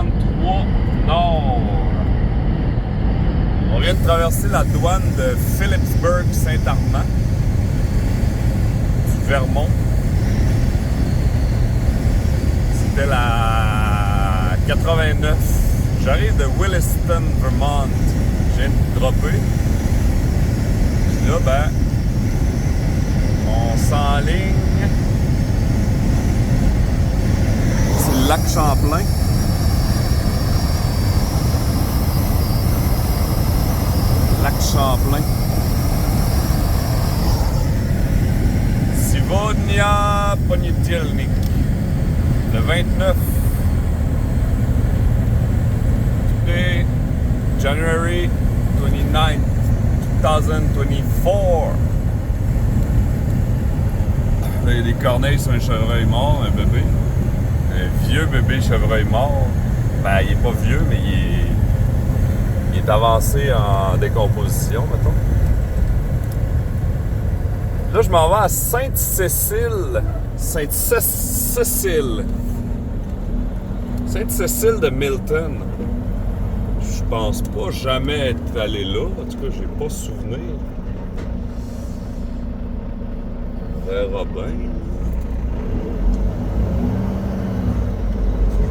133 Nord. On vient de traverser la douane de Philipsburg-Saint-Armand, du Vermont. C'était la 89. J'arrive de Williston, Vermont. Je viens de dropper. Puis là, ben, on s'enligne. C'est le lac Champlain. Lac Champlain. Sivonia Ponitelnik. Le 29. Today, January 29th, 2024. Là, il y a des corneilles sur un chevreuil mort, un bébé. Un vieux bébé chevreuil mort. Ben, il est pas vieux, mais il est avancé en décomposition, mettons. Là, je m'en vais à Sainte-Cécile. Sainte-Cécile de Milton. Je pense pas jamais être allé là. En tout cas, j'ai pas souvenir. Vers Robin.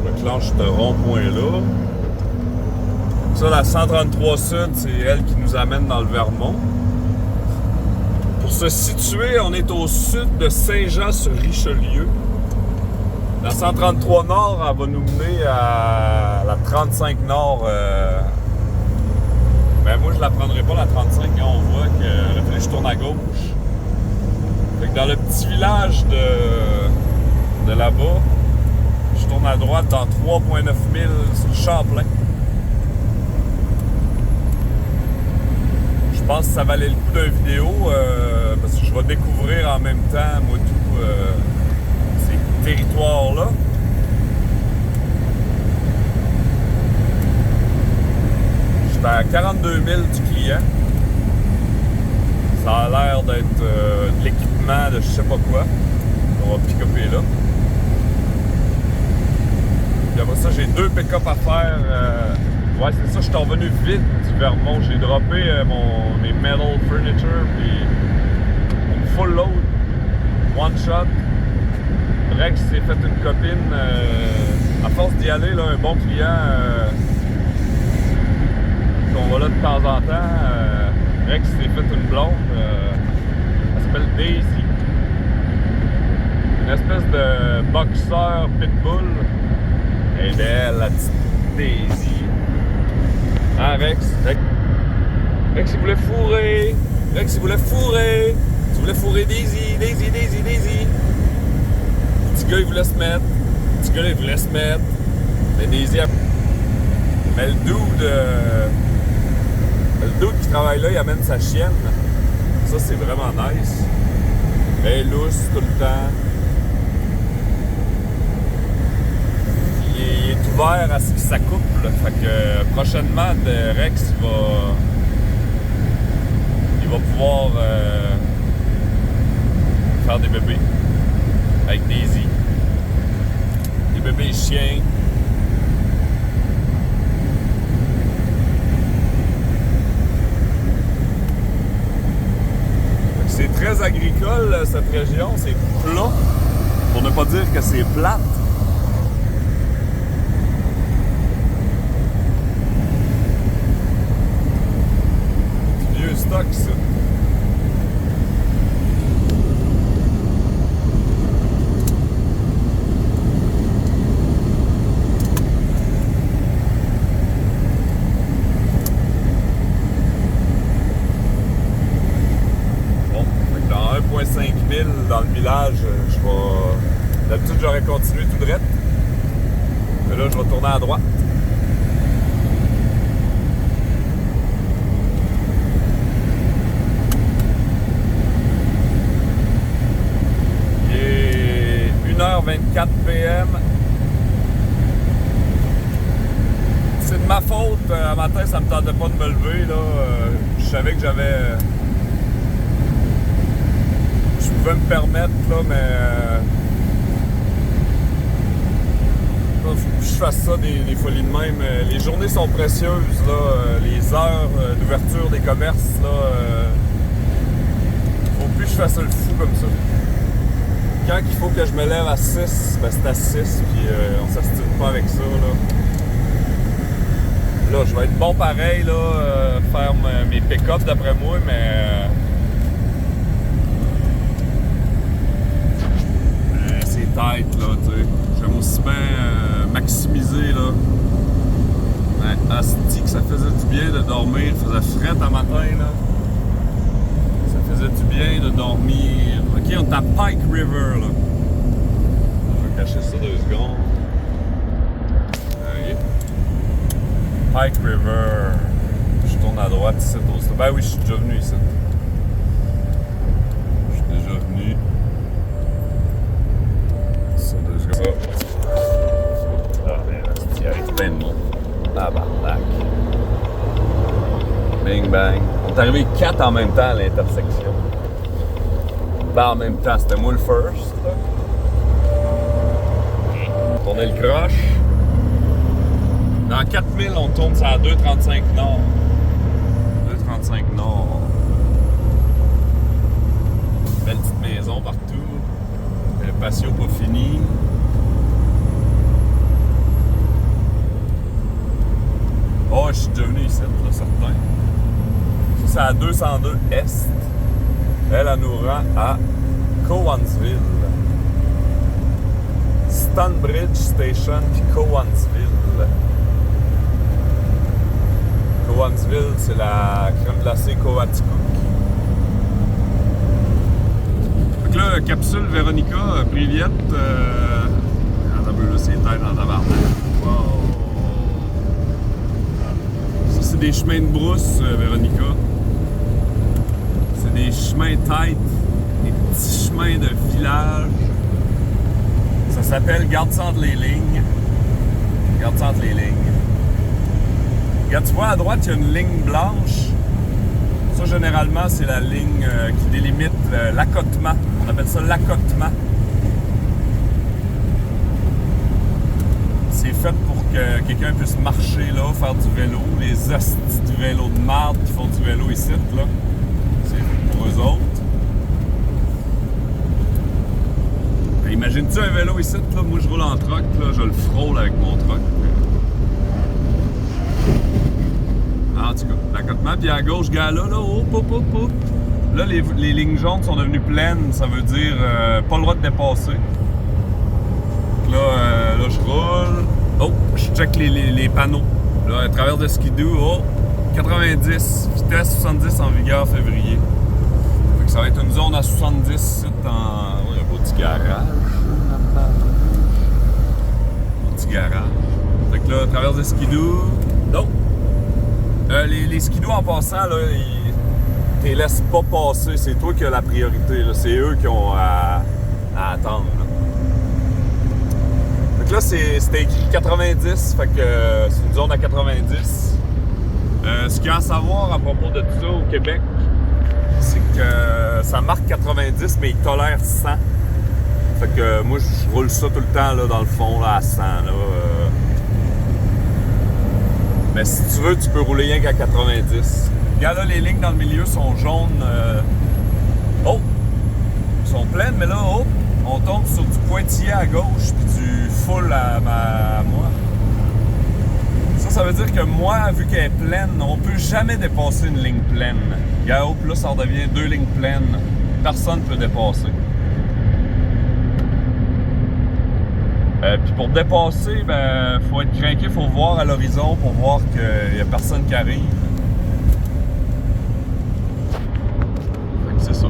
Je clenche ce rond-point-là. Ça, la 133 Sud, c'est elle qui nous amène dans le Vermont. Pour se situer, on est au sud de Saint-Jean-sur-Richelieu. La 133 Nord, elle va nous mener à la 35 Nord. Ben moi, je la prendrai pas, la 35. Hein, on voit que je tourne à gauche. Fait que dans le petit village de là-bas, je tourne à droite dans 3,9 milles sur le Champlain. Je pense que ça valait le coup d'une vidéo parce que je vais découvrir en même temps, moi, tout ces territoires-là. J'étais à 42 000 du client. Ça a l'air d'être de l'équipement de je sais pas quoi. On va pick-upper là. Puis après ça, j'ai 2 pick-up à faire. Ouais, c'est ça, je suis revenu vite du Vermont. J'ai droppé mes metal furniture, puis une full load, one shot. Rex s'est fait une copine. À force d'y aller, là, un bon client qu'on va là de temps en temps. Rex s'est fait une blonde. Elle s'appelle Daisy. Une espèce de boxeur pitbull. Et belle, la petite Daisy. Ah, Rex, il voulait fourrer. Rex, il voulait fourrer. Tu voulais fourrer Daisy. Le petit gars, il voulait se mettre. Mais Daisy, mais le dude qui travaille là, il amène sa chienne. Ça, c'est vraiment nice. Elle est lousse tout le temps. Il est ouvert à ce que ça couple. Fait que prochainement, Rex il va pouvoir faire des bébés avec Daisy. Des bébés chiens. C'est très agricole, cette région. C'est plat. Pour ne pas dire que c'est plate. Stock, ça. Bon, dans 1,5 milles dans le village, d'habitude, j'aurais continué tout droit. Mais là, je vais tourner à droite. Il est 1h24 p.m. C'est de ma faute. Un matin, ça me tentait pas de me lever. Là. Je savais que je pouvais me permettre, là, mais Faut que je fasse ça des folies de même. Les journées sont précieuses, là. Les heures d'ouverture des commerces, là. Faut plus que je fasse le fou comme ça. Quand il faut que je me lève à 6, ben c'est à 6, puis on s'astine pas avec ça, là. Là, je vais être bon pareil, là, faire mes pick-up d'après moi, mais c'est tight, là, tu sais. J'aime aussi bien maximiser, là. Ouais, asti que ça faisait du bien de dormir. Il faisait fret à matin, là. Ça faisait du bien de dormir. OK, on est à Pike River, là. Je vais cacher ça 2 secondes. Okay. Pike River. Je tourne à droite ici, au stop. Ben oui, je suis déjà venu ici. Je suis déjà venu. Ça, 2 secondes. Ah, ben, il arrive plein de monde. Tabarnak. Bing bang. On est arrivé 4 en même temps à l'intersection. Ben en même temps, c'était moi le first. Là. Tourner le croche. Dans 4000, on tourne ça à 2,35 nord. 2,35 nord. Belle petite maison partout. Le patio pas fini. Oh, je suis déjà venu ici, là, certain. Ça, c'est à 202 Est. Elle nous rend à Cowansville. Stanbridge Station puis Cowansville. Cowansville, c'est la crème glacée Coaticook. Donc là, capsule Véronica, Priviette. Attends un peu, là, c'est tête dans ta barbe. Wow! Ça, c'est des chemins de brousse, Véronica. C'est des chemins têtes, des petits chemins de village. Ça s'appelle Garde ça entre les lignes. Garde ça entre les lignes. Regarde, tu vois à droite, il y a une ligne blanche. Ça, généralement, c'est la ligne qui délimite l'accotement. On appelle ça l'accotement. C'est fait pour que quelqu'un puisse marcher là, faire du vélo. Les hosties du vélo de marde qui font du vélo ici, là. C'est pour eux autres. Ben, imagine-tu un vélo ici, là? Moi, je roule en truck, là, je le frôle avec mon truck. En tout cas, l'accotement. Puis à gauche, gars là, hop, hop, hop, hop. Là, les lignes jaunes sont devenues pleines. Ça veut dire pas le droit de dépasser. Donc là, je roule. Oh, je check les panneaux. Là, à travers de Skidoo, oh, 90, vitesse 70 en vigueur février. Fait que ça va être une zone à 70 ici dans un beau petit garage. Un petit garage. Fait que là, à travers de Skidoo, oh! Les skidoo en passant, là, ils te laissent pas passer. C'est toi qui as la priorité. C'est eux qui ont à attendre. Là. Fait que là, c'était écrit 90. Fait que c'est une zone à 90. Ce qu'il y a à savoir à propos de tout ça au Québec, c'est que ça marque 90, mais ils tolèrent 100. Fait que moi, je roule ça tout le temps là, dans le fond, là, à 100. Là, Mais si tu veux, tu peux rouler rien qu'à 90. Regarde là, les lignes dans le milieu sont jaunes. Oh! Ils sont pleines, mais là, oh! On tombe sur du pointillé à gauche puis du full à moi. Ça veut dire que moi, vu qu'elle est pleine, on peut jamais dépasser une ligne pleine. Regarde, oh, puis là, ça redevient 2 lignes pleines. Personne ne peut dépasser. Puis pour dépasser, ben, faut être craqué, faut voir à l'horizon pour voir qu'il n'y a personne qui arrive. Fait que c'est ça.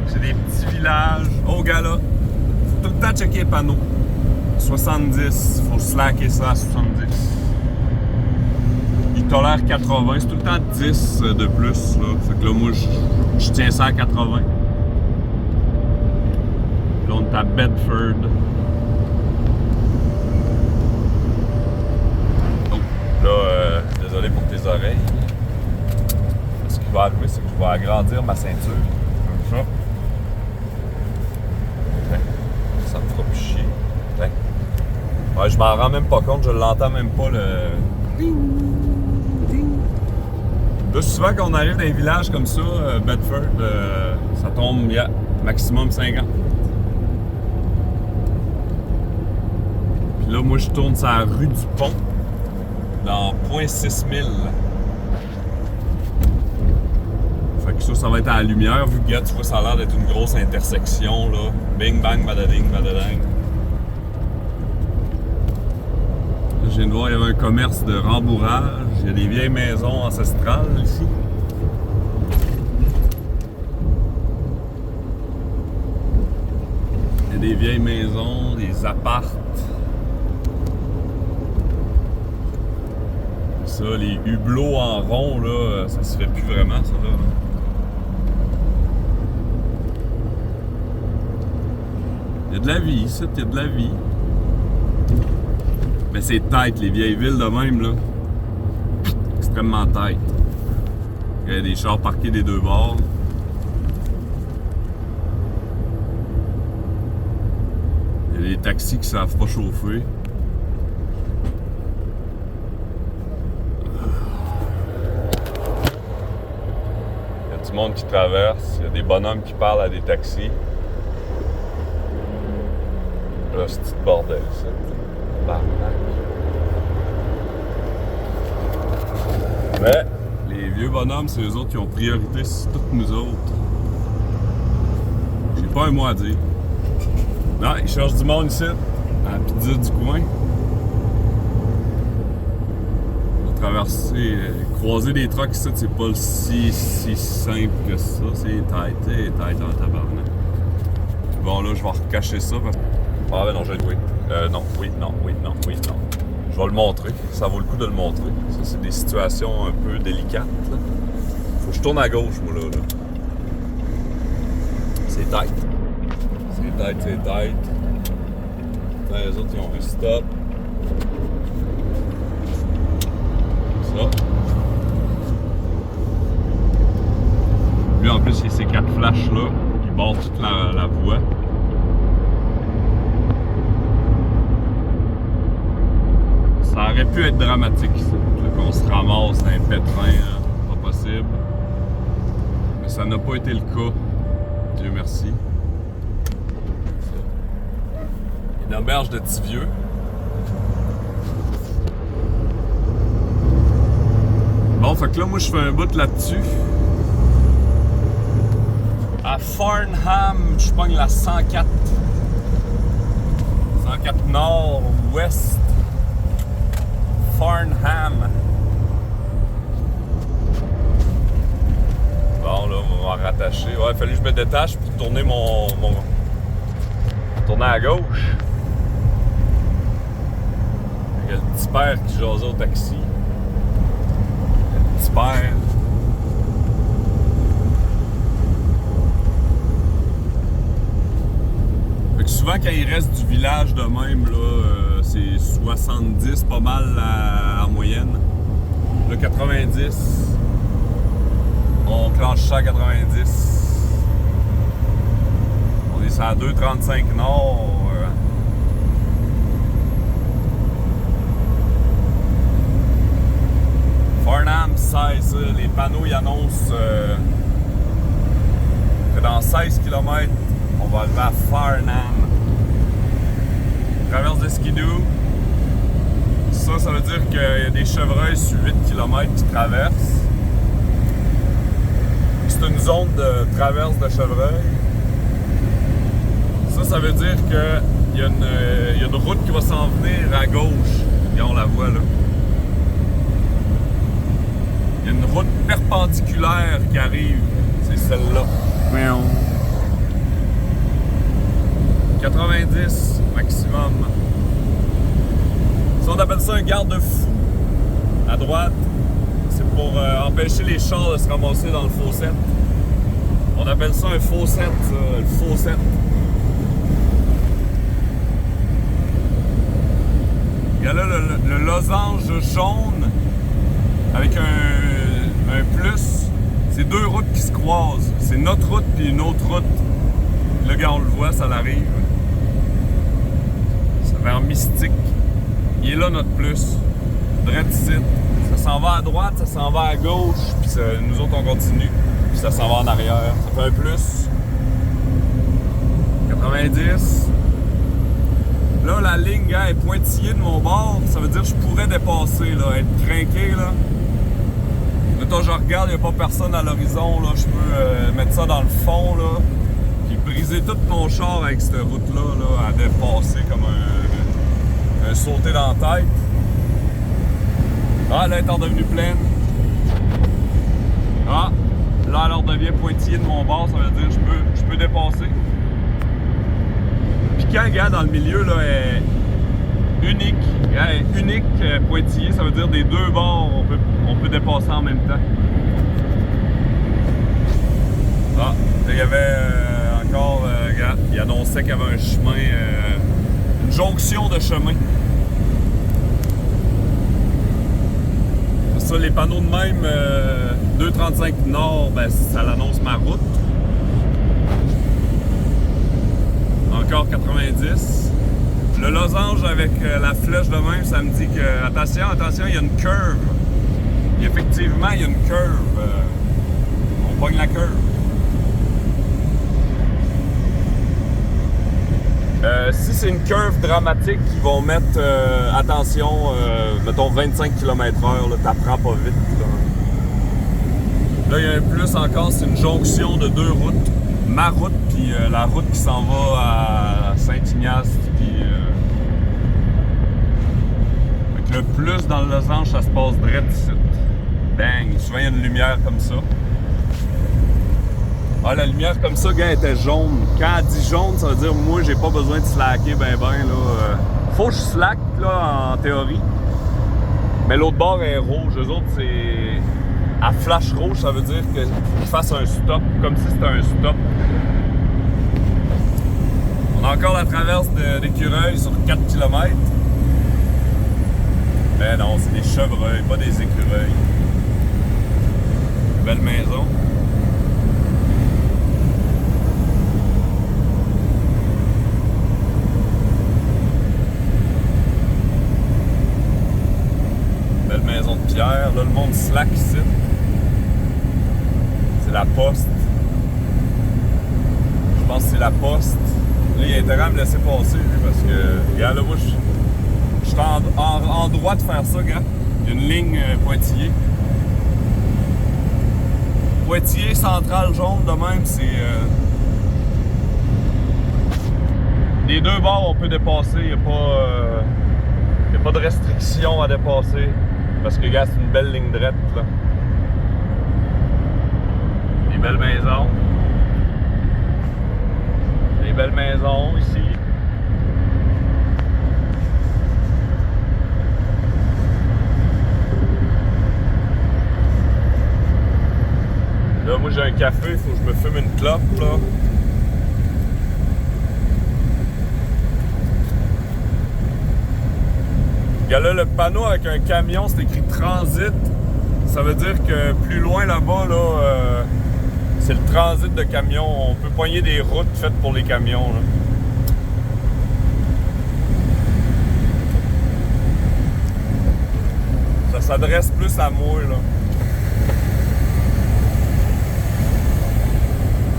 C'est des petits villages. Oh, gars là, faut tout le temps checker les panneaux. 70, faut slacker ça à 70. Il tolère 80, c'est tout le temps 10 de plus. Là. Fait que là, moi, je tiens ça à 80. Là, on est à Bedford. Oh, là, désolé pour tes oreilles. Ce qui va arriver, c'est que je vais agrandir ma ceinture. ça. Ouais. Ça me fera plus chier. Ouais. Ouais, je m'en rends même pas compte, je l'entends même pas le. Là, souvent quand on arrive dans un village comme ça, Bedford, ça tombe, maximum 50. Puis là, moi, je tourne sur la rue du Pont, dans 0.6000. Fait que ça va être à la lumière, vu que, tu vois, ça a l'air d'être une grosse intersection, là. Bing, bang, badading, badading. Là, je viens de voir, il y avait un commerce de rembourrage. Il y a des vieilles maisons ancestrales, ici. Il y a des vieilles maisons, des apparts. Ça, les hublots en rond, là, ça se fait plus vraiment, ça, là. Il y a de la vie, ici, il y a de la vie. Mais c'est tête, les vieilles villes de même, là. Extrêmement tête. Il y a des chars parqués des deux bords. Il y a des taxis qui savent pas chauffer. Il y a du monde qui traverse. Il y a des bonhommes qui parlent à des taxis. Là, c'est petit bordel, ça. Mais les vieux bonhommes, c'est eux autres qui ont priorité sur toutes nous autres. J'ai pas un mot à dire. Non, ils cherchent du monde ici, à la pizza du coin. On va traverser, croiser des trucks ici, c'est pas si simple que ça. C'est tête en tabarnak. Bon, là, je vais recacher ça parce que. Ah, ben non, je vais le oui. Non. Je vais le montrer. Ça vaut le coup de le montrer. Ça, c'est des situations un peu délicates. Là. Faut que je tourne à gauche, moi, là. C'est tight. C'est tight. Là, les autres, ils ont un stop. Ça. Lui, en plus, il y a ces 4 flashs-là qui bordent toute la voie. Ça aurait pu être dramatique, ça. Qu'on se ramasse un pétrin, hein. Pas possible. Mais ça n'a pas été le cas. Dieu merci. Une auberge de petits vieux. Bon, fait que là, moi, je fais un bout là-dessus. À Farnham, je pogne la 104. 104 nord-ouest. Farnham. Bon, là, on va m'en rattacher. Ouais, il fallait que je me détache pour tourner tourner à gauche. Il y a le petit père qui jasait au taxi. Le petit père. Fait que souvent, quand il reste du village de même, là, c'est 70 pas mal en moyenne. Là, 90. On clenche ça à 90. On est sur la 235 nord. Farnham 16, les panneaux y annoncent que dans 16 km, on va arriver à Farnham. Traverse de Skidoo. Ça veut dire qu'il y a des chevreuils sur 8 km qui traversent. C'est une zone de traverse de chevreuil. Ça veut dire qu'il y a une route qui va s'en venir à gauche. Et on la voit là. Il y a une route perpendiculaire qui arrive. C'est celle-là. 90 maximum. Ça, on appelle ça un garde-fou. À droite, c'est pour empêcher les chars de se ramasser dans le fossette. On appelle ça un fossette, ça, le fossette. Il y a là le losange jaune avec un plus. c'est deux routes qui se croisent. C'est notre route puis une autre route. Là, gars, on le voit, ça l'arrive. C'est vers Mystique. Il est là notre plus. Direct ici. Ça s'en va à droite, ça s'en va à gauche, puis nous autres on continue. Puis ça s'en va en arrière. Ça fait un plus. 90. Là, la ligne, gars, est pointillée de mon bord. Ça veut dire que je pourrais dépasser, là, être crinqué, là. Mettons, je regarde, il n'y a pas personne à l'horizon, là. Je peux mettre ça dans le fond, là. Puis briser tout mon char avec cette route-là, là, à dépasser comme un sauté dans la tête. Ah, là, elle est redevenue pleine. Ah, là, elle redevient pointillée de mon bord. Ça veut dire que je peux dépasser. Puis quand, gars, dans le milieu, là, est unique. Gars, est unique pointillé, ça veut dire des deux bords, on peut dépasser en même temps. Ah, là, il y avait encore, gars, il annonçait qu'il y avait un chemin, une jonction de chemin. Ça, les panneaux de même, 235 Nord, ben, ça l'annonce ma route. Encore 90. Le losange avec la flèche de même, ça me dit que, attention, attention, il y a une curve. Effectivement, il y a une curve. On pogne la curve. Si c'est une curve dramatique, ils vont mettre, attention, mettons 25 km/h, t'apprends pas vite. Là, il y a un plus encore, c'est une jonction de deux routes. Ma route, puis la route qui s'en va à Saint-Ignace, puis... Avec le plus dans le losange, ça se passe direct ici. Bang! Souvent, il y a une lumière comme ça. Ah, la lumière comme ça, gars, elle était jaune. Quand elle dit jaune, ça veut dire moi, j'ai pas besoin de slacker là. Faut que je slack, là, en théorie. Mais l'autre bord est rouge. Eux autres, c'est... À flash rouge, ça veut dire que je fasse un stop, comme si c'était un stop. On a encore la traverse d'Écureuil sur 4 km. Mais non, c'est des chevreuils, pas des écureuils. Belle maison. Belle maison de pierre. Là, le monde slack ici. C'est la poste. Je pense que c'est la poste. Là, il a intérêt à me laisser passer, lui, parce que, regarde, là, moi, je suis en droit de faire ça, gars. Il y a une ligne pointillée. Pointillé, central, jaune, de même, c'est... Les deux bords, on peut dépasser. Il n'y a pas de restriction à dépasser. Parce que, gars, c'est une belle ligne droite, là. Des belles maisons. Des belles maisons ici. Là, moi j'ai un café, il faut que je me fume une clope, là. Regarde là, le panneau avec un camion, c'est écrit transit. Ça veut dire que plus loin là-bas, là, c'est le transit de camions. On peut poigner des routes faites pour les camions, là. Ça s'adresse plus à moi, là.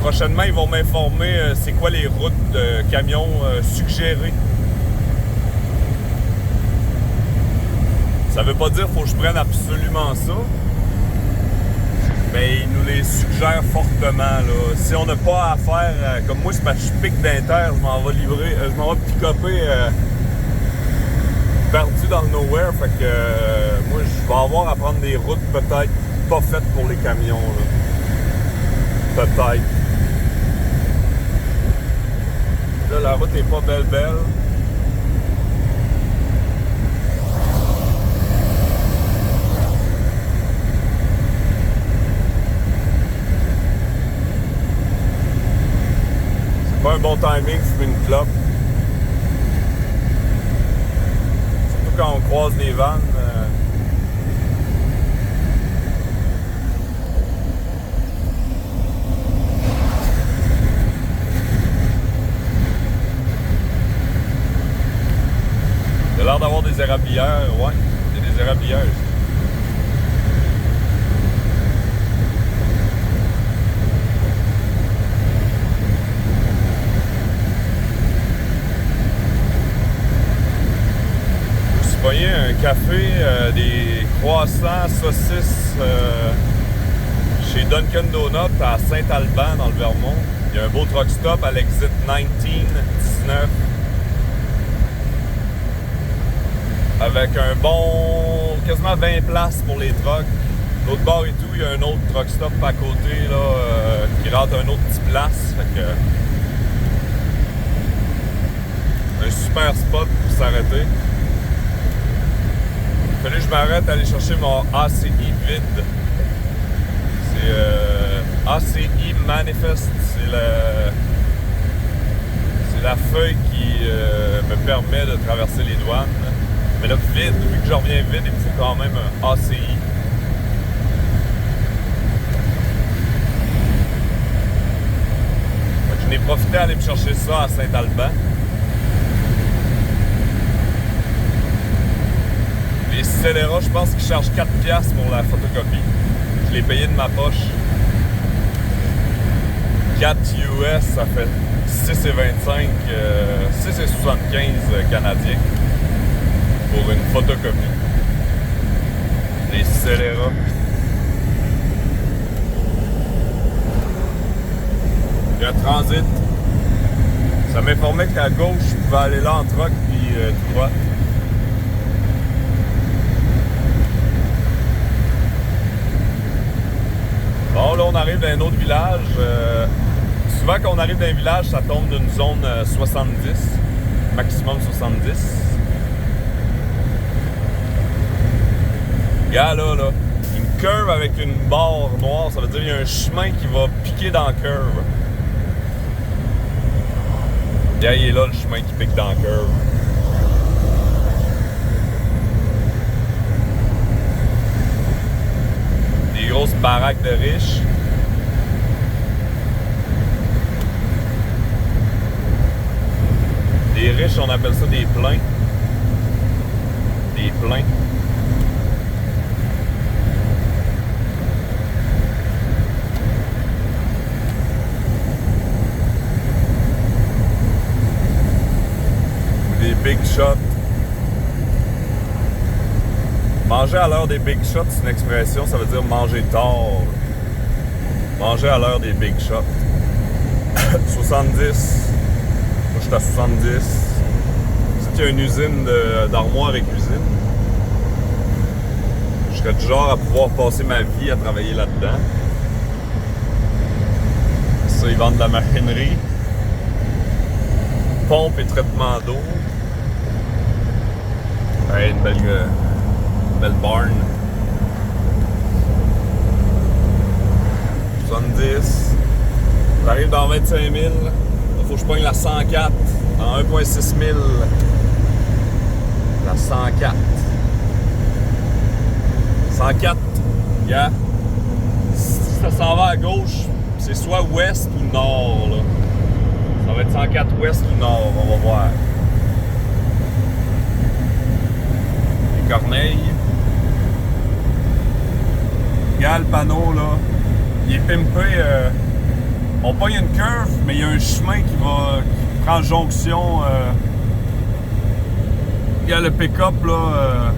Prochainement, ils vont m'informer c'est quoi les routes de camions suggérées. Ça veut pas dire qu'il faut que je prenne absolument ça. Mais ils nous les suggèrent fortement, là. Si on n'a pas à faire, comme moi, c'est parce que je pique d'inter, je m'en vais livrer, je m'en vais pick-upper perdu dans le nowhere. Fait que moi, je vais avoir à prendre des routes peut-être pas faites pour les camions, là. Peut-être. Là, la route est pas belle. C'est pas un bon timing, fumer une clope. Surtout quand on croise des vannes. avoir des érablières, ouais. Il y a des érablières ici. Je me suis pogné un café, des croissants, saucisses chez Dunkin' Donuts à Saint-Alban dans le Vermont. Il y a un beau truck stop à l'exit 19. Avec un bon quasiment 20 places pour les trucks. L'autre bord et tout, il y a un autre truck stop à côté là, qui rentre un autre petit place. Fait que, un super spot pour s'arrêter. Il fallait que je m'arrête à aller chercher mon ACI vide. C'est ACI Manifest. C'est la feuille qui me permet de traverser les douanes. Mais là, vide, vu que je reviens vide, il me faut quand même un ACI. Je n'ai profité d'aller me chercher ça à Saint-Alban. Les scélérats, je pense qu'ils chargent 4$ pour la photocopie. Je l'ai payé de ma poche. 4 US, ça fait 6,25, 6,75 canadiens pour une photocopie. Les scélérats. Il y a un transit. Ça m'informait qu'à gauche, je pouvais aller là en truck puis tout droit. Bon, là, on arrive dans un autre village. Souvent, quand on arrive dans un village, ça tombe d'une zone 70, maximum 70. Regarde là, une curve avec une barre noire, ça veut dire qu'il y a un chemin qui va piquer dans la curve. Regarde, il est là le chemin qui pique dans la curve. Des grosses baraques de riches. Les riches, on appelle ça des pleins. Des pleins. Des big shots. Manger à l'heure des big shots, c'est une expression, ça veut dire manger tard. Manger à l'heure des big shots. 70. Moi, je suis à 70. C'est qu'il y a une usine d'armoires et cuisine. Je serais du genre à pouvoir passer ma vie à travailler là-dedans. Ça, ils vendent de la machinerie. Pompe et traitement d'eau. Ouais, une belle barn. 70. J'arrive dans 25 000. Il faut que je pogne la 104 en 1,6 000. La 104. 104. Yeah. Si ça s'en va à gauche, c'est soit ouest ou nord. Là. Ça va être 104 ouest ou nord, on va voir. Les Corneilles. Regarde le panneau là. Il est pimpé. On pogne une curve, mais il y a un chemin qui prend jonction. Regarde le pick-up là.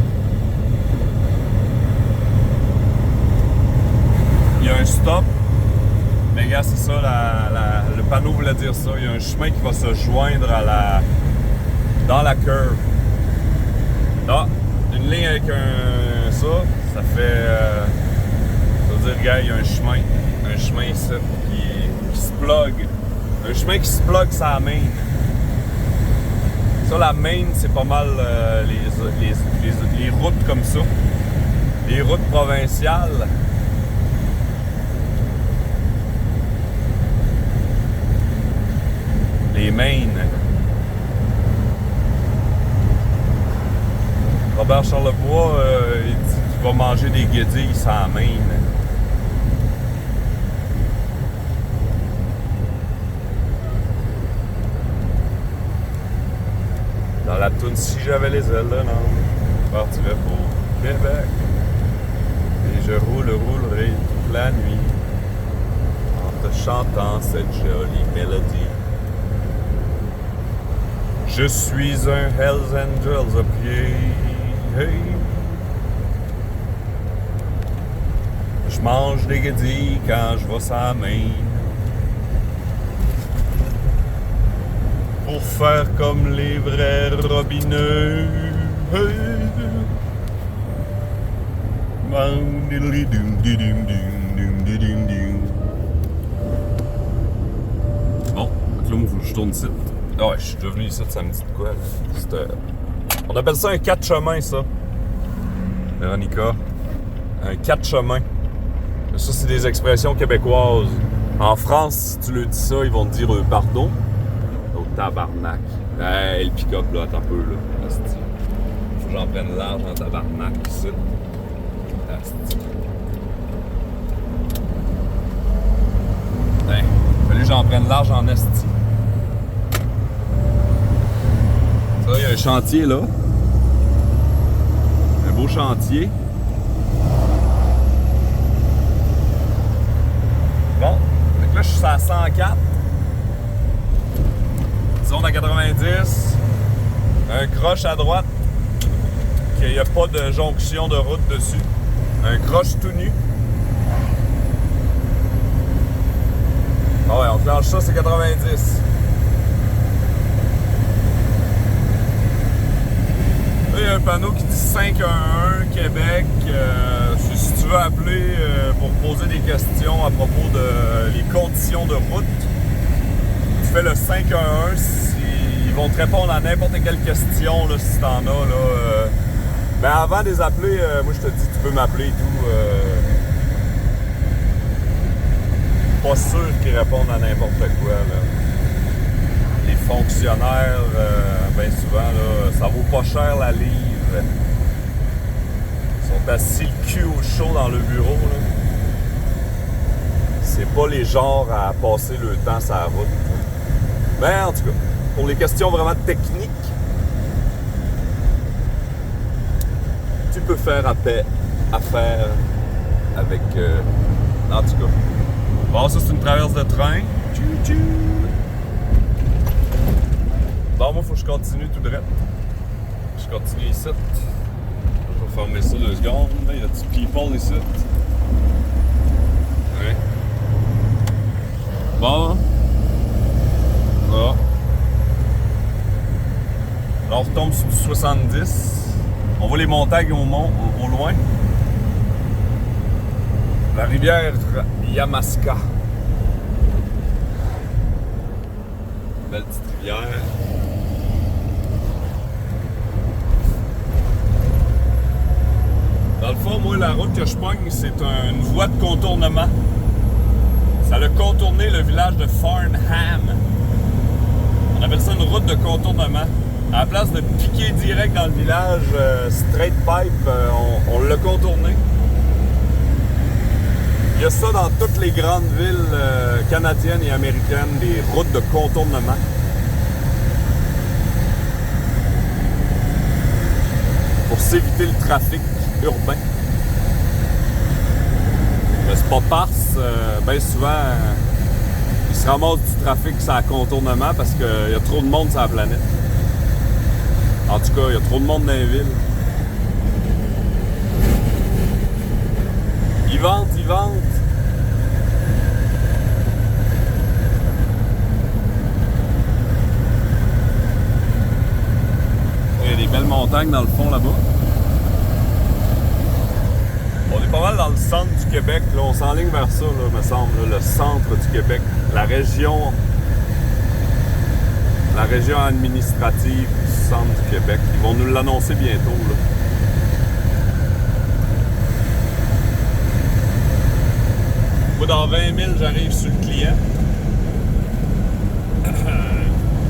Il y a un stop. Mais regarde, c'est ça, le panneau voulait dire ça. Il y a un chemin qui va se joindre dans la curve. Là, une ligne avec ça fait... ça veut dire, regarde, il y a un chemin ici qui se plug. Un chemin qui se plug, c'est la main. Ça, la main, c'est pas mal les routes comme ça. Les routes provinciales. Les Maines. Robert Charlebois, il dit qu'il va manger des guédilles sans Maine. Dans la toune Si j'avais les ailes de l'âme, je partirais pour Québec. Et je roulerai toute la nuit en te chantant cette jolie mélodie. Je suis un Hells Angels à pied. Hey. Je mange des guédilles quand je vais sa main. Pour faire comme les vrais robineux. Bon, donc là, moi, faut que je tourne ici. Ah ouais, je suis déjà venu ici, ça me dit de quoi, là? On appelle ça un 4 chemins, ça. Véronica. Un 4 chemins. Ça, c'est des expressions québécoises. En France, si tu leur dis ça, ils vont te dire pardon. Oh, tabarnak. Hey, le pick-up, là, attends un peu, là. Asti. Faut que j'en prenne large en tabarnak, ici. Asti. Ben, fallait que j'en prenne large en asti. Ça, il y a un chantier, là. Un beau chantier. Bon, donc là, je suis à 104. Zone à 90. Un croche à droite. Qu'il n'y a pas de jonction de route dessus. Un croche tout nu. Ah ouais, on clenche ça, c'est 90. Là, il y a un panneau qui dit 511 Québec. Si tu veux appeler pour poser des questions à propos des conditions de route, tu fais le 511. Ils vont te répondre à n'importe quelle question là, si t'en as. Là, mais avant de les appeler, moi je te dis, tu peux m'appeler et tout. Pas sûr qu'ils répondent à n'importe quoi. Là. Les fonctionnaires, bien souvent, là, ça vaut pas cher la livre. Ils sont assis le cul au chaud dans le bureau. Là. C'est pas les genres à passer le temps sur la route. Ben, en tout cas, pour les questions vraiment techniques, tu peux faire affaire avec... en tout cas. Bon, ça, c'est une traverse de train. Tchou-tchou! Bon, moi, il faut que je continue tout droit. Je continue ici. Je vais fermer ça 2 secondes. Il y a du people ici. Ouais. Bon. Là. Là, on retombe sur du 70. On voit les montagnes au loin. La rivière Yamaska. Belle petite rivière. Dans le fond, moi, la route que je pogne, c'est une voie de contournement. Ça a contourné le village de Farnham. On appelle ça une route de contournement. À la place de piquer direct dans le village, straight pipe, on l'a contourné. Il y a ça dans toutes les grandes villes canadiennes et américaines, des routes de contournement. Pour s'éviter le trafic urbain. Mais c'est pas parce, bien souvent, ils se ramassent du trafic sur le contournement parce qu'il y a trop de monde sur la planète. En tout cas, il y a trop de monde dans les villes. Ils vendent. Il y a des belles montagnes dans le fond là-bas. On est pas mal dans le centre du Québec. Là, on s'enligne vers ça, là, me semble. Là, le centre du Québec. La région administrative du centre du Québec. Ils vont nous l'annoncer bientôt. Là. Moi, dans 20 000, j'arrive sur le client.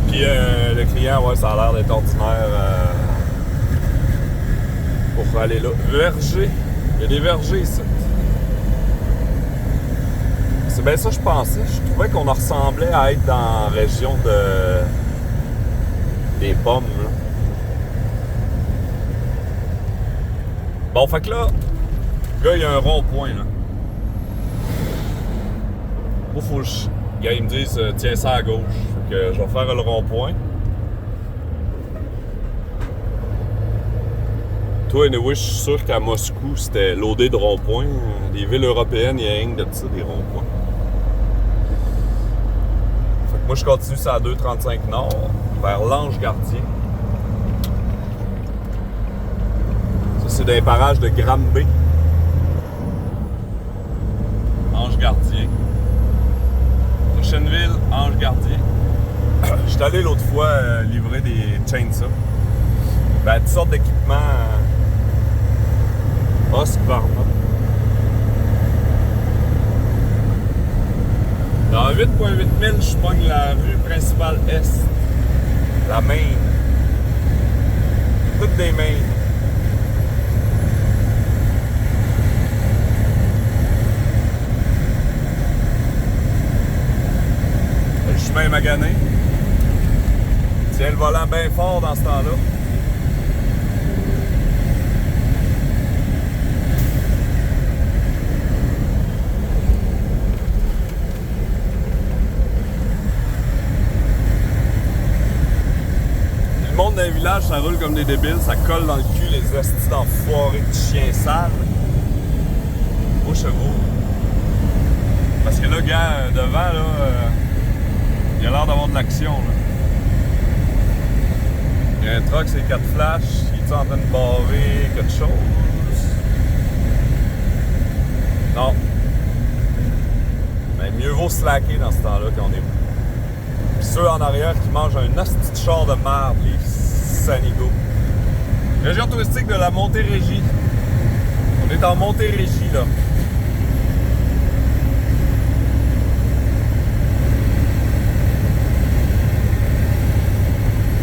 Puis le client, ouais, ça a l'air d'être ordinaire pour aller là. Verger. Il y a des vergers ici. C'est bien ça que je pensais. Je trouvais qu'on ressemblait à être dans la région des pommes. Là. Bon, fait que là, il y a un rond-point, là. Moi, faut que le gars, il me dise, tiens ça à gauche. Fait que je vais faire le rond-point. Toi, anyway, je suis sûr qu'à Moscou, c'était loadé de ronds-points. Les villes européennes, il y a rien de ça, des ronds-points. Fait que moi, je continue ça à 2,35 Nord, vers l'Ange-Gardien. Ça, c'est dans les parages de Granby. Ange-Gardien. Prochaine ville, Ange-Gardien. Je suis allé l'autre fois livrer des chainsaws. Ben, toutes sortes d'équipements. Husqvarna. Dans 8,8 000, je pogne la rue principale Est. La Main. Toutes des mains. Le chemin est magané. Tiens le volant bien fort dans ce temps-là. Dans les villages, ça roule comme des débiles, ça colle dans le cul les hosties d'enfoirés de chiens sales. Au chevaux. Parce que là, gars, devant, là, il a l'air d'avoir de l'action. Il y a un truck, c'est 4 flashs, il est en train de barrer quelque chose. Non. Mais mieux vaut slacker dans ce temps-là quand on est. Puis ceux en arrière qui mangent un hostie de char de merde, les Sanigo. Région touristique de la Montérégie. On est en Montérégie, là.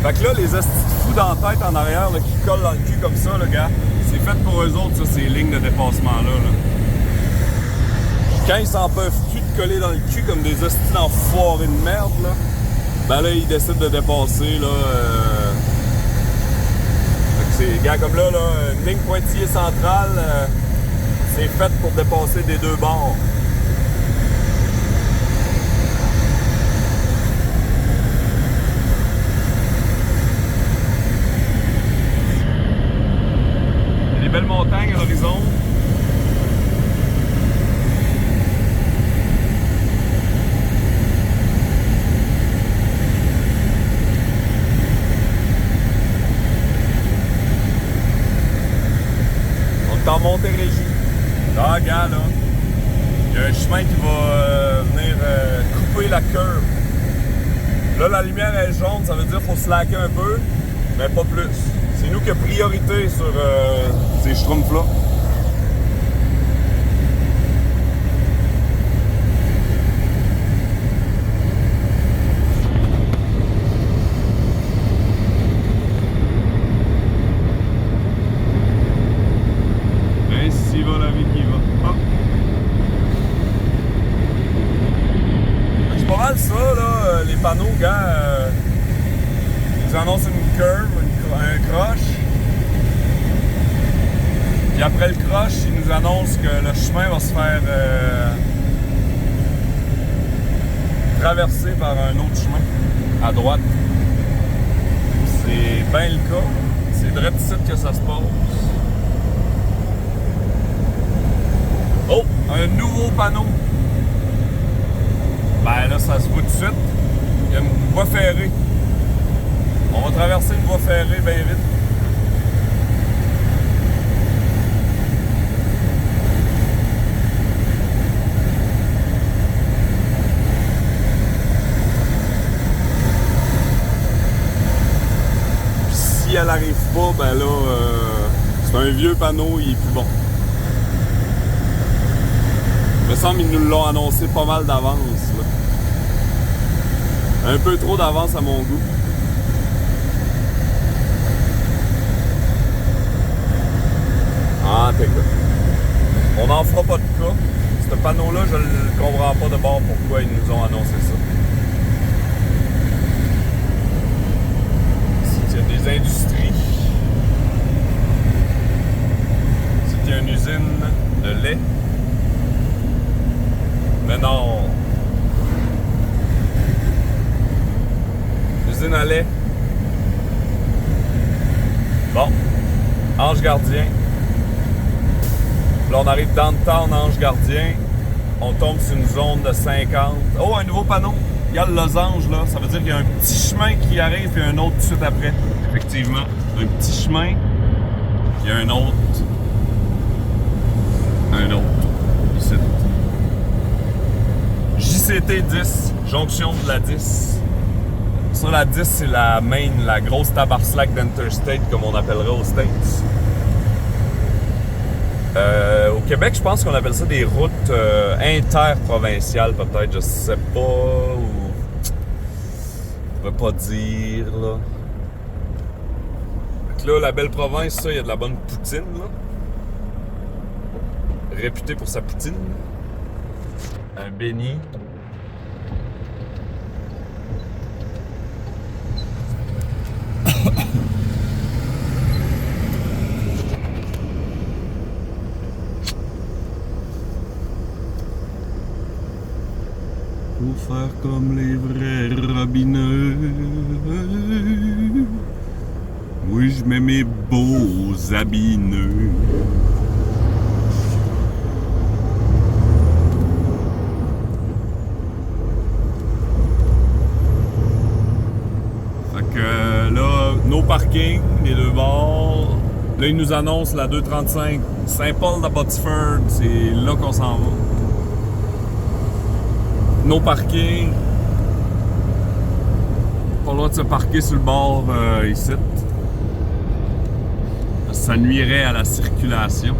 Fait que là, les hosties de fous dans la tête en arrière, là, qui collent dans le cul comme ça, le gars, c'est fait pour eux autres, ça, ces lignes de dépassement-là. Là. Quand ils s'en peuvent plus de coller dans le cul comme des hosties d'enfoirés de merde, là, ben là, ils décident de dépasser, là. C'est, gars, comme là, une ligne pointillée centrale, c'est fait pour dépasser des deux bords. Il y a des belles montagnes à l'horizon. En Montérégie. Là, gars, là, il y a un chemin qui va venir couper la curve. Là, la lumière est jaune, ça veut dire qu'il faut slacker un peu, mais pas plus. C'est nous qui avons priorité sur ces schtroumpfs-là. Panneau, gars, ils annoncent une curve, un croche. Puis après le croche, ils nous annoncent que le chemin va se faire traverser par un autre chemin à droite. C'est bien le cas. C'est direct ici que ça se passe. Oh, un nouveau panneau. Ben là, ça se voit tout de suite. Il y a une voie ferrée. On va traverser une voie ferrée bien vite. Puis si elle n'arrive pas, ben là, c'est un vieux panneau, il est plus bon. Il me semble qu'ils nous l'ont annoncé pas mal d'avance. Un peu trop d'avance à mon goût. Ah, t'es quoi. On n'en fera pas de cas. Ce panneau-là, je ne comprends pas de bord pourquoi ils nous ont annoncé ça. Ici, il y a des industries. complet. Bon. Ange Gardien. Là, on arrive downtown Ange Gardien. On tombe sur une zone de 50. Oh, un nouveau panneau. Il y a le losange, là. Ça veut dire qu'il y a un petit chemin qui arrive et un autre tout de suite après. Effectivement. Un petit chemin. Il y a un autre. Un autre. Ici. JCT 10. Jonction de la 10. Sur la 10, c'est la main, la grosse tabarslack d'Interstate, comme on appellerait aux States. Au Québec, je pense qu'on appelle ça des routes interprovinciales, peut-être, je sais pas, ou... Je peux pas dire, là. Fait que là, la belle province, ça, il y a de la bonne poutine, là. Réputée pour sa poutine. Un béni. Pour faire comme les vrais rabbineux. Oui, je mets mes beaux habits neufs. Fait que là, nos parkings, les deux bords. Là, ils nous annoncent la 235 Saint-Paul-de-Botsford. C'est là qu'on s'en va. Nos parkings. Pas le droit de se parquer sur le bord ici. Ça nuirait à la circulation.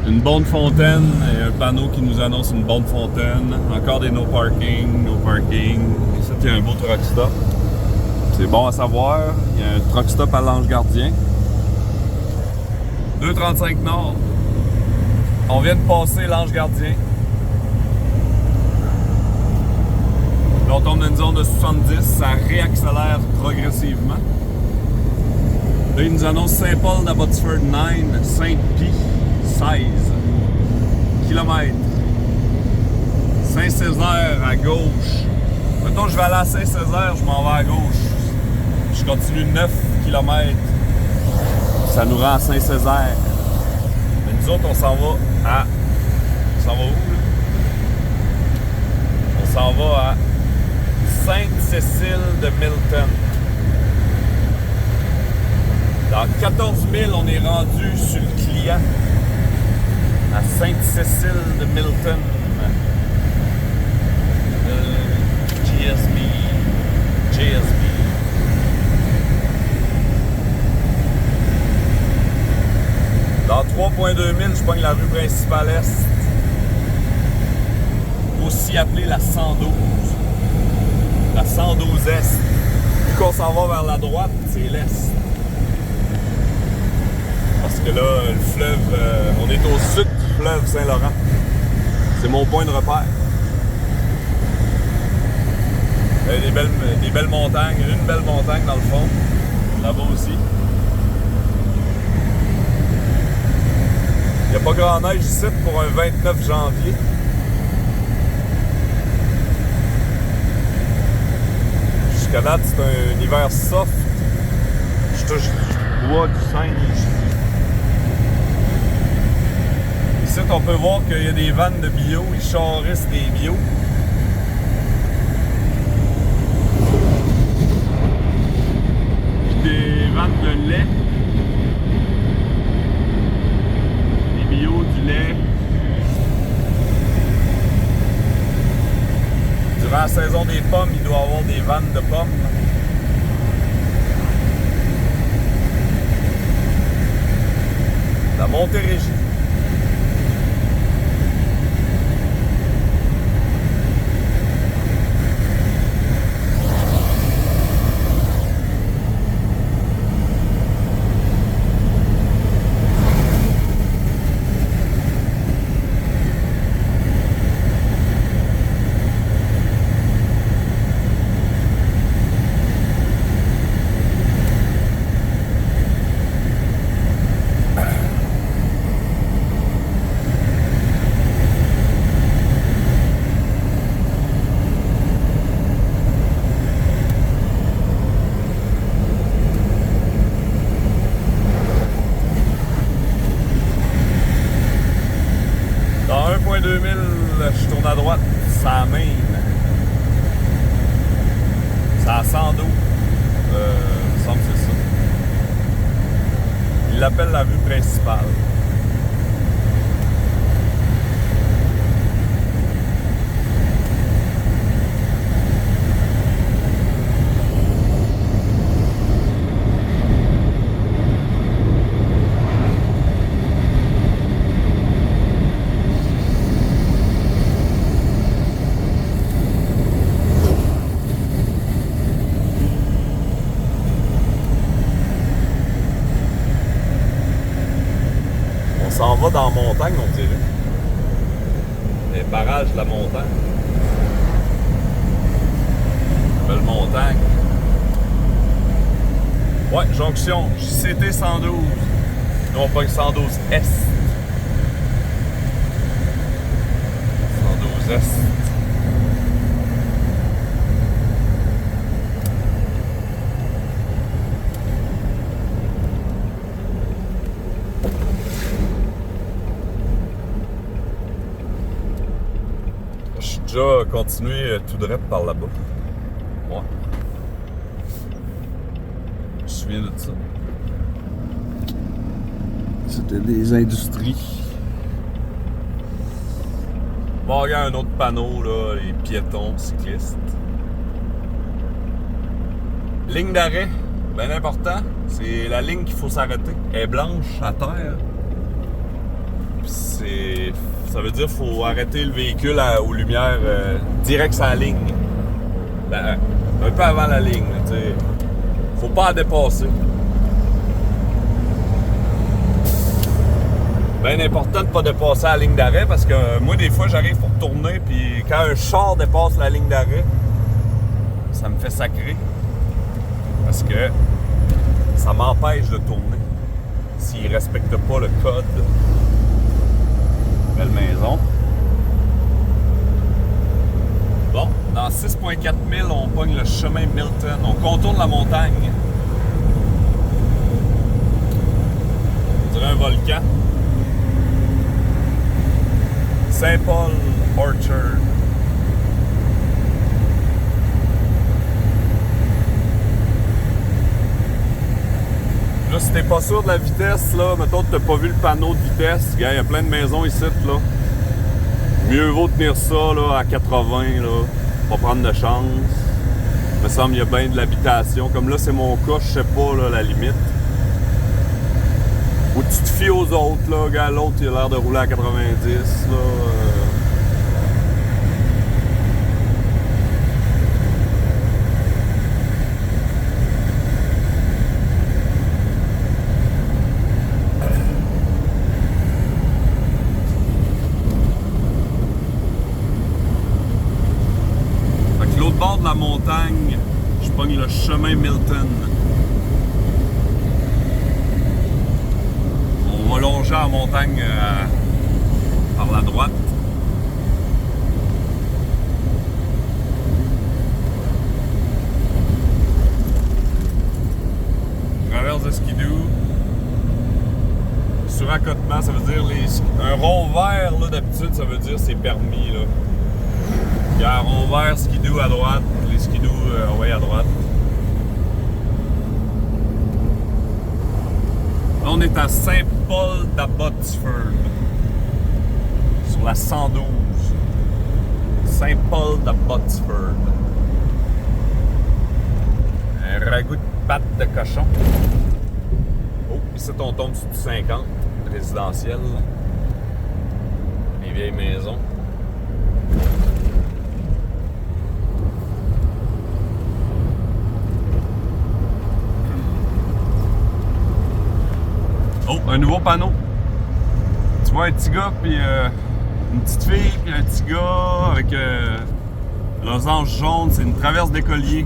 Une bonne fontaine et un panneau qui nous annonce une bonne fontaine. Encore des no parking, no parking. Ici, il y a un beau truck stop. C'est bon à savoir. Il y a un truck stop à l'Ange Gardien. 235 Nord. On vient de passer l'Ange Gardien. Là, on tombe dans une zone de 70, ça réaccélère progressivement. Là, il nous annonce Saint-Paul-de-Botsford 9, Saint-Pie 16 km. Saint-Césaire à gauche. Mettons que je vais aller à Saint-Césaire, je m'en vais à gauche. Je continue 9 km. Ça nous rend à Saint-Césaire. Mais nous autres, on s'en va à... On s'en va où, là? On s'en va à Sainte-Cécile de Milton. Dans 14 000, on est rendu sur le client. À Sainte-Cécile de Milton. GSB. Dans 3.2 000, je pogne la rue principale Est. Aussi appelée la 112. La 112 Est. Vu qu'on s'en va vers la droite, c'est l'Est. Parce que là, le fleuve, on est au sud du fleuve Saint-Laurent. C'est mon point de repère. Il y a des belles montagnes. Une belle montagne dans le fond. Là-bas aussi. Il n'y a pas grand neige ici pour un 29 janvier. Jusqu'à date, c'est un hiver soft. Je touche du bois, du singe. Ici, on peut voir qu'il y a des vannes de bio. Ils charrissent des bio. Puis des vannes de lait. Du lait. Durant la saison des pommes, il doit y avoir des vannes de pommes. La Montérégie. C'est à 112. Il me semble que c'est ça. Il l'appelle la rue principale. On s'en va dans la montagne, on dirait. Les barrages de la montagne. Belle montagne. Ouais, jonction JCT 112. Non, pas 112 S. 112 S. Je suis déjà continué tout droit par là-bas. Ouais. Je me souviens de ça. C'était des industries. Bon, regarde un autre panneau, là, les piétons, cyclistes. Ligne d'arrêt, bien important. C'est la ligne qu'il faut s'arrêter. Elle est blanche à terre. Puis ça veut dire qu'il faut arrêter le véhicule aux lumières direct sur la ligne. Un peu avant la ligne, tu sais. Faut pas en dépasser. Bien important de ne pas dépasser la ligne d'arrêt parce que moi, des fois, j'arrive pour tourner, puis quand un char dépasse la ligne d'arrêt, ça me fait sacrer. Parce que ça m'empêche de tourner s'il ne respecte pas le code. Belle maison. Bon, dans 6,4 000, on pogne le chemin Milton. On contourne la montagne. On dirait un volcan. Saint-Paul Orchard. Là, si t'es pas sûr de la vitesse, là, mettons que t'as pas vu le panneau de vitesse, il y a plein de maisons ici, là. Mieux vaut tenir ça là, à 80, là, pas prendre de chance. Il me semble qu'il y a bien de l'habitation. Comme là, c'est mon cas, je sais pas là, la limite. Ou tu te fies aux autres, là, gars, l'autre il a l'air de rouler à 90, là. Fait que l'autre bord de la montagne, je pogne le chemin Milton. On va longer la montagne par la droite. Traverse de skidoo. Suraccotement, ça veut dire un rond vert, là, d'habitude, ça veut dire c'est permis, là. Il y a un rond vert skidoo à droite, les skidoo ouais, à droite. Là, on est à Saint-Paul d'Abbotsford, sur la 112. Saint-Paul d'Abbotsford. Un ragoût de pâte de cochon. Oh, ici on tombe sur du 50, résidentiel. Les vieilles maisons. Oh, un nouveau panneau. Tu vois un petit gars, puis une petite fille, puis un petit gars avec losange jaune. C'est une traverse d'écoliers.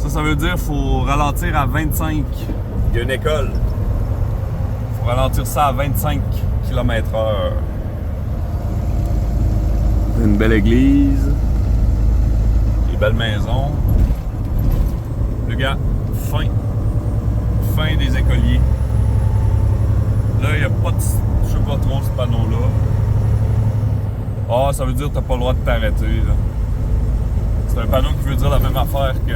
Ça veut dire qu'il faut ralentir à 25. Il y a une école. Il faut ralentir ça à 25 km/h. Une belle église. Des belles maisons. Le gars, fin. Fin des écoliers. Là, il n'y a pas de... Je sais pas trop ce panneau-là. Ah, ça veut dire que tu n'as pas le droit de t'arrêter, là. C'est un panneau qui veut dire la même affaire que.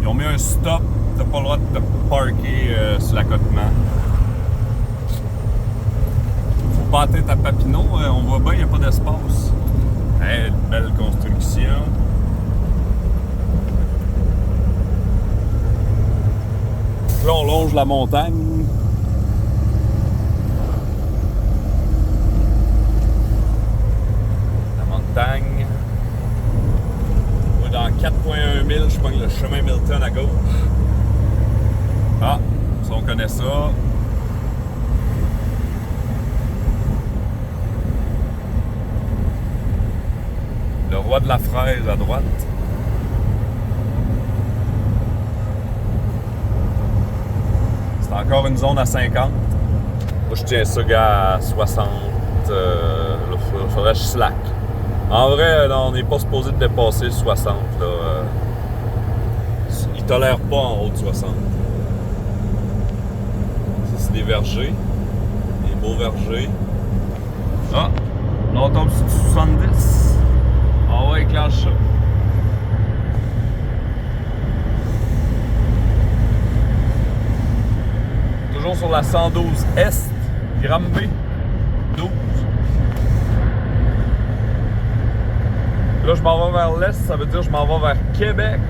Ils ont mis un stop, t'as pas le droit de te parker sur l'accotement. Faut pas atteindre ta Papineau, on voit bien, il n'y a pas d'espace. Hey, une belle construction. Là, on longe la montagne. La montagne. Dans 4,1 milles, je pogne le chemin Milton à gauche. Ah, ça on connaît ça. Le roi de la fraise à droite. C'est encore une zone à 50. Moi je tiens ça gars à 60. Il faudrait que je slack. En vrai, là, on n'est pas supposé de dépasser le 60. Là. Ils tolèrent pas en haut de 60. Ça, c'est des vergers. Des beaux vergers. Ah! Là, on tombe sur 70. Ah ouais, éclenche ça. Toujours sur la 112 Est. Granby. 12. Là, je m'en vais vers l'est, ça veut dire que je m'en vais vers Québec.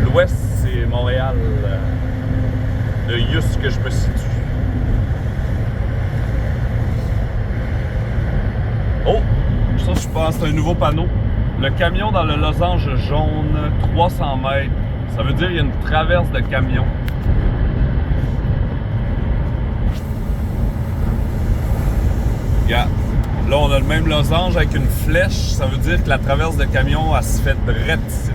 L'ouest, c'est Montréal. Le Yus que je me situe. Oh! Ça, je pense que c'est un nouveau panneau. Le camion dans le losange jaune, 300 mètres. Ça veut dire qu'il y a une traverse de camion. Yeah. Là, on a le même losange avec une flèche. Ça veut dire que la traverse de camion, elle se fait drette ici.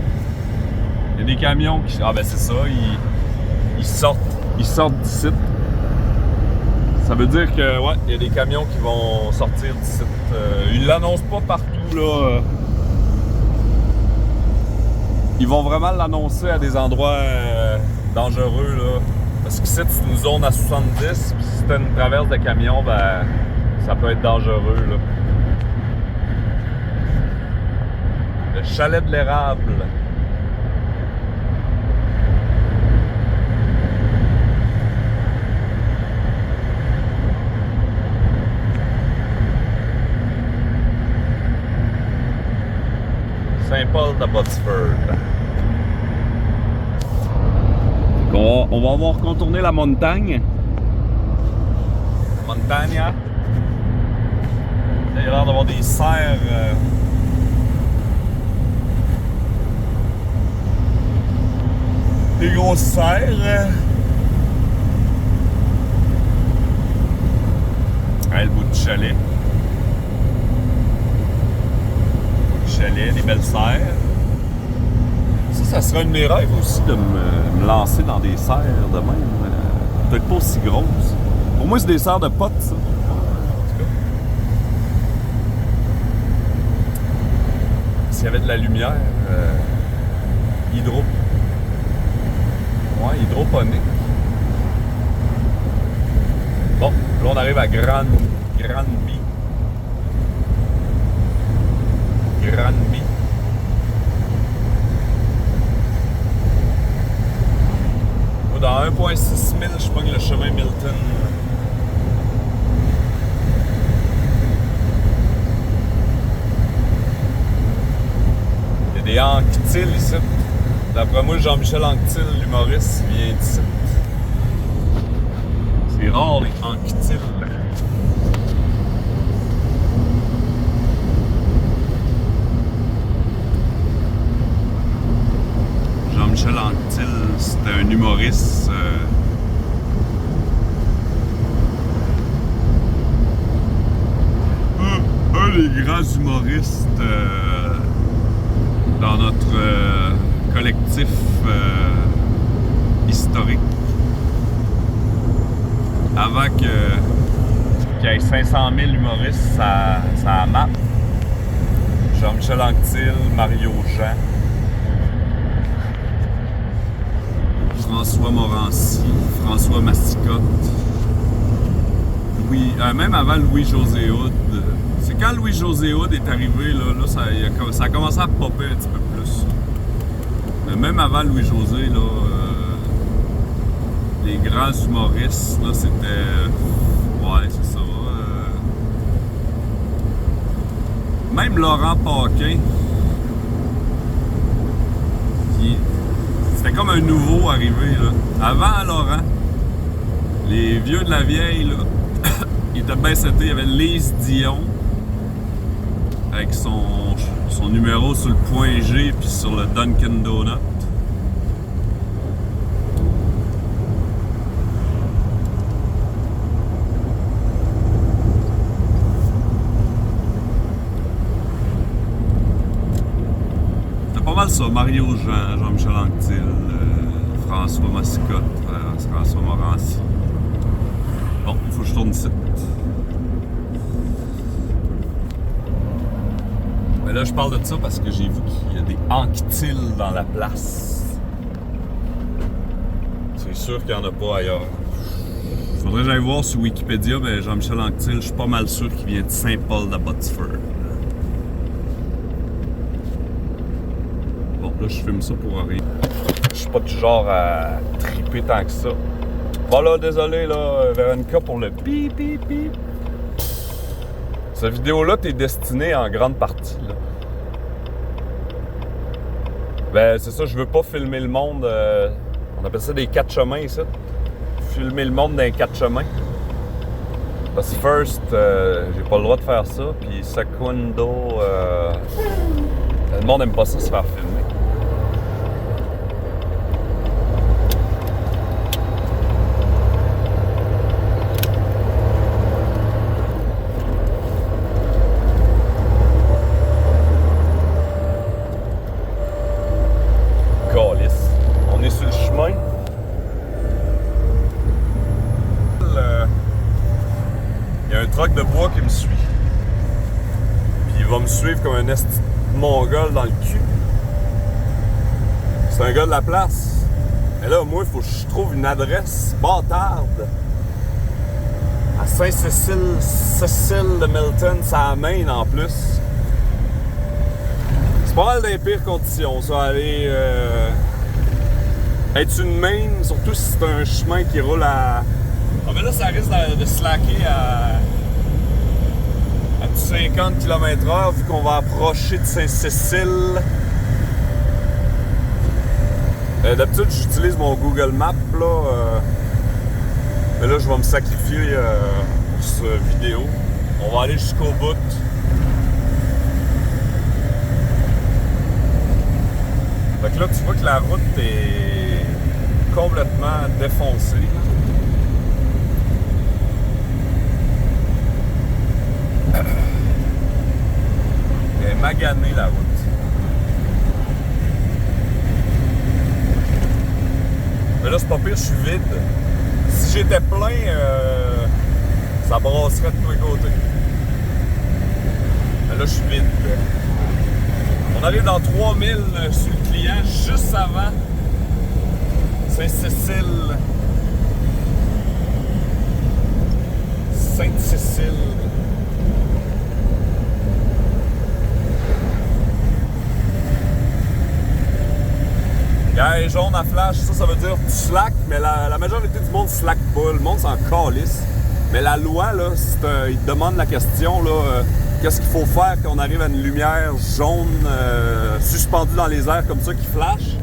Il y a des camions qui... Ah ben c'est ça, ils sortent d'ici. Ça veut dire que, ouais, il y a des camions qui vont sortir d'ici. Ils l'annoncent pas partout, là. Ils vont vraiment l'annoncer à des endroits dangereux, là. Parce qu'ici, c'est une zone à 70, puis si t'as une traverse de camion, ben... ça peut être dangereux, là. Le chalet de l'érable. Saint-Paul d'Abbotsford. On va avoir contourné la montagne. Montagna. Il y a l'air d'avoir des serres. Des grosses serres. Le bout du chalet. Des belles serres. Ça sera un de mes rêves aussi de me lancer dans des serres de même. Peut-être pas aussi grosses. Pour moi, c'est des serres de potes, ça. S'il y avait de la lumière, hydroponique. Bon, là on arrive à Granby. Dans 1,6 milles, je pogne le chemin Milton. Il y a des Anctil ici. D'après moi, Jean-Michel Anctil, l'humoriste, vient d'ici. C'est rare, les Anctil. Jean-Michel Anctil, c'était un humoriste. Un des grands humoristes dans notre collectif historique. Avant qu'il y ait 500 000 humoristes, ça map. Jean-Michel Anctil, Mario Jean. François Morancy, François Masticotte, même avant Louis-José Hood, quand Louis-José Hood est arrivé, là ça a commencé à popper un petit peu plus. Mais même avant Louis-José, là, les grands humoristes, là, c'était... ouais, c'est ça. Même Laurent Paquin, c'était comme un nouveau arrivé, là. Avant Laurent, les vieux de la vieille, là, ils étaient bien setés. Il y avait Lise Dion, avec son numéro sur le point G puis sur le Dunkin' Donut. C'était pas mal ça. Mario Jean, Jean-Michel Anctil, François Massicotte, François Morancy. Bon, il faut que je tourne ici. Mais là, je parle de ça parce que j'ai vu qu'il y a des Anctils dans la place. C'est sûr qu'il n'y en a pas ailleurs. Faudrait que j'aille voir sur Wikipédia, mais Jean-Michel Anctil, je suis pas mal sûr qu'il vient de Saint-Paul-de-Botsford. Bon, là, je filme ça pour rien. Je suis pas du genre à triper tant que ça. Bon là, désolé là, Véronica, pour le pip pip pip. Cette vidéo-là t'est destinée en grande partie, là. Ben, c'est ça, je veux pas filmer le monde. On appelle ça des quatre chemins, ici. Filmer le monde dans les quatre chemins. Parce que first, j'ai pas le droit de faire ça. Puis secundo, le monde aime pas ça se faire filmer. On est sur le chemin. Il y a un truck de bois qui me suit. Puis il va me suivre comme un esti de mongol dans le cul. C'est un gars de la place. Mais là, moi, il faut que je trouve une adresse bâtarde. À Saint-Cécile, Cécile de Milton, ça Maine en plus. C'est pas mal dans les pires conditions, ça, aller être une main, surtout si c'est un chemin qui roule à... Ah ben là, ça risque de slacker à du 50 km/h vu qu'on va approcher de Saint-Cécile. D'habitude, j'utilise mon Google Maps, là. Mais là, je vais me sacrifier pour cette vidéo. On va aller jusqu'au bout. Fait que là, tu vois que la route est complètement défoncée. Elle est maganée, la route. Mais là, c'est pas pire, je suis vide. Si j'étais plein, ça brasserait de tous les côtés. Mais là, je suis vide. On arrive dans 3000 sur le client, juste avant Saint-Cécile. Sainte-Cécile. Quand elle est jaune à flash, ça veut dire tu slack, mais la majorité du monde slack pas. Le monde s'en calisse. Mais la loi, là, il te demande la question, là, qu'est-ce qu'il faut faire quand on arrive à une lumière jaune suspendue dans les airs comme ça qui flash?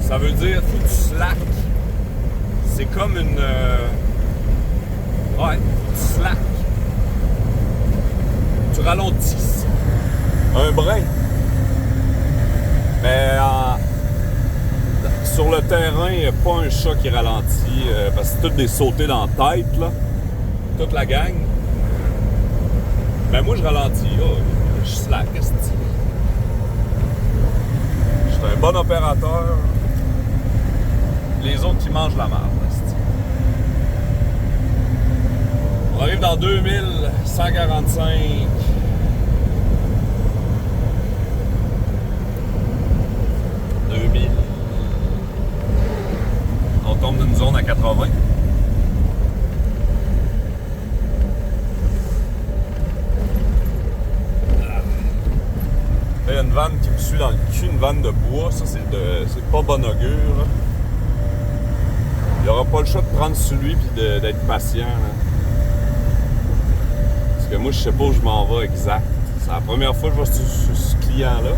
Ça veut dire faut que tu slack. C'est comme une... ouais, tu slack. Tu ralentis. Un brin. Mais sur le terrain, il n'y a pas un chat qui ralentit parce que c'est toutes des sautés dans la tête, là. Toute la gang. Ben moi, je ralentis. Oh, je slack, qu'est-ce que tu dis? Je suis un bon opérateur. Les autres qui mangent la merde. On arrive dans 2145. On tombe d'une zone à 80. une vanne qui me suit dans le cul, une vanne de bois. Ça, c'est pas bon augure. Là. Il aura pas le choix de prendre sur lui et d'être patient. Là. Parce que moi, je sais pas où je m'en vais exact. C'est la première fois que je vais sur ce client-là.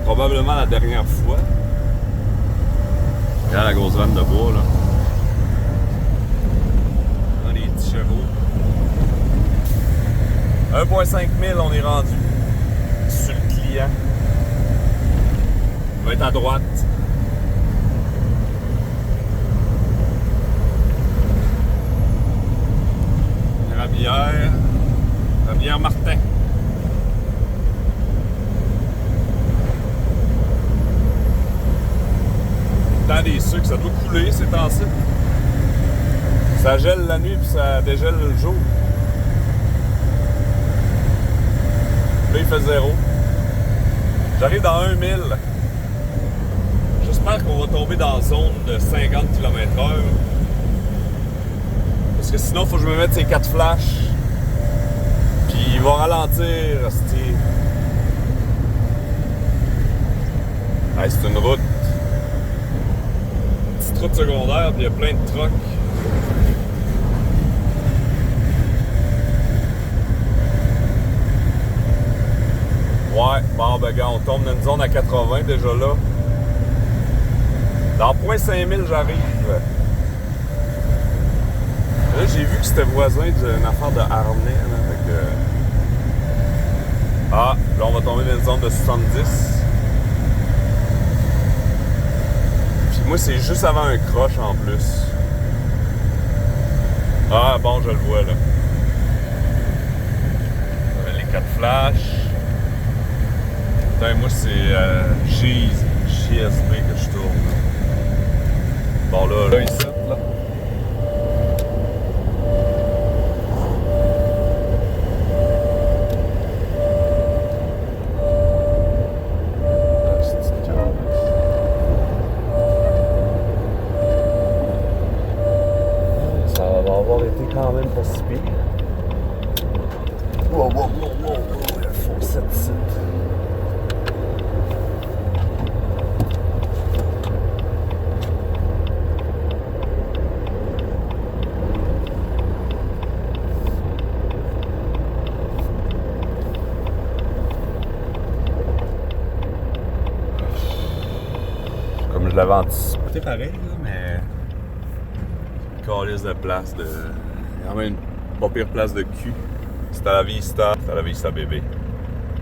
Probablement la dernière fois. Regarde la grosse vanne de bois, là. On a des petits chevaux. 1,5 000, on est rendu. Sur le client. Il va être à droite. Rabière Martin. Dans des sucres, ça doit couler ces temps-ci. Ça gèle la nuit puis ça dégèle le jour. Là, il fait 0. J'arrive dans 1 000. J'espère qu'on va tomber dans la zone de 50 km/h. Parce que sinon, il faut que je me mette ces 4 flashs. Puis il va ralentir, hostie. Hey, c'est une route. Petite route secondaire, puis il y a plein de trucks. Ouais, bon, ben, gars, on tombe dans une zone à 80 déjà là. Dans 0.5000, j'arrive. Là, j'ai vu que c'était voisin d'une affaire de harnais. Là, fait que... Ah, là, on va tomber dans une zone de 70. Puis moi, c'est juste avant un croche en plus. Ah, bon, je le vois, là. Les 4 flashs. Putain, moi, c'est JSB que je tourne. Bon, là ici, là. Ça va avoir été quand même pas si pire. Wow, il faut 7 sites. Comme je l'avais anticipé. C'est pareil, là, mais. Calice de place de. Quand même une pas pire place de cul. C'est à la vista bébé.